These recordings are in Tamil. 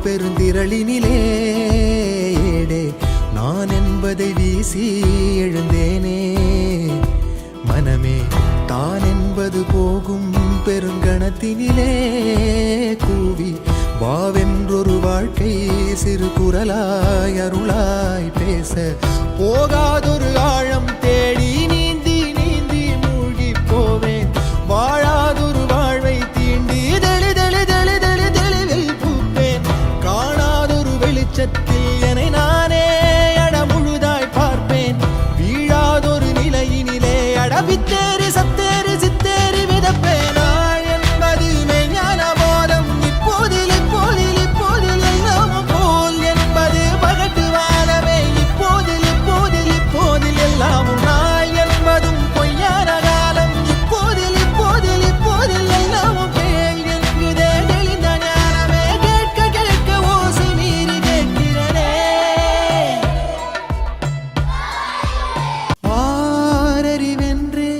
பெருந்திரளினிலே ஏடே நான் என்பதை வீசி எழுந்தேனே. மனமே தான் என்பது போகும் பெருங்கணத்தினிலே கூவி வாவென்றொரு வாழ்க்கை சிறு குரலாய் அருளாய் பேச போகாதொரு ஆழம் தேடி நீந்தி நீந்தி மூழ்கி போவேன். வாழாதொரு வாழ்வை தீண்டி தெளிவில் பூப்பேன். காணாதொரு வெளிச்சத்தில் என்னை நானே முழுதாய் பார்ப்பேன். வீழாதொரு நிலையினிலே வித்தேறி சத்தேறி சித்தேறி விதப்பேன். நாள் என்பது மெய்ஞான போதம் இப்போதில் இப்போதில் இப்போதில் எல்லாம் போல் என்பது பகட்டு வாழவே இப்போதில் இப்போதில் இப்போதில் எல்லாமும். நாள் என்பதும் பொய்யான காலம் இப்போதில் இப்போதில் இப்போதில் எல்லாமும் பேய் என்குதே தெளிந்த ஞானமே. கேட்க கேட்க ஓசை மீறி கேட்கிறனே. ஆரறிவென்றே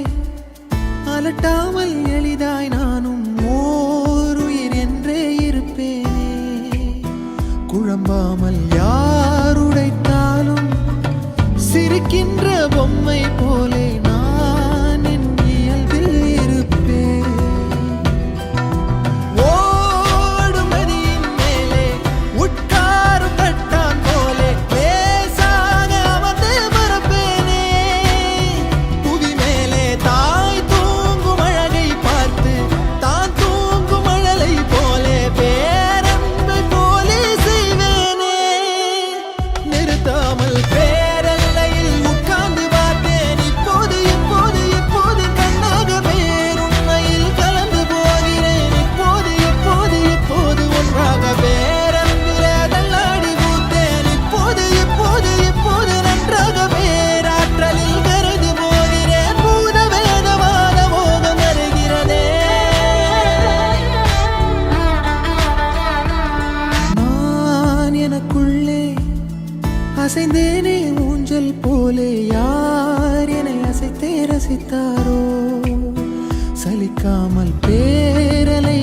அலட்டாமல் எளிதாய் நானும் ஓருயிர் என்றே இருப்பேனே. குழம்பாமல் யாருடைத்தாலும் சிரிக்கின்ற பொம்மை போலே நான் என் இயல்பில் இருப்பேன். ஓடும் நதியின் மேலே உட்காரும் தட்டான் போலே லேசாக அமர்ந்து மறப்பேனே. புவி மேலே தாய் தூங்கும் அழகை பார்த்து தான் தூங்கும் அழலை போலே பேரன்பை போலே செய்வேனே. நிறுத்தாமல் பேரல்லையில் உட்கார்ந்து பார்த்தேன். இப்போது இப்போது இப்போது கண்ணாக பேருண்மையில் கலந்து போகிறேன். இப்போது இப்போது இப்போது ஒன்றாக பேரன்பிலே தள்ளாடி பூத்தேன். இப்போது இப்போது இப்போது நன்றாக பேராற்றலில் கரைந்து போகிறேன். பூத வேதமான மோகம் வருகிறதே. நான் எனக்குள்ளே அசைந்தேனே ஊஞ்சல் போலே. யார் என்னை அசைத்தே ரசித்தாரோ சலிக்காமல் பேரலை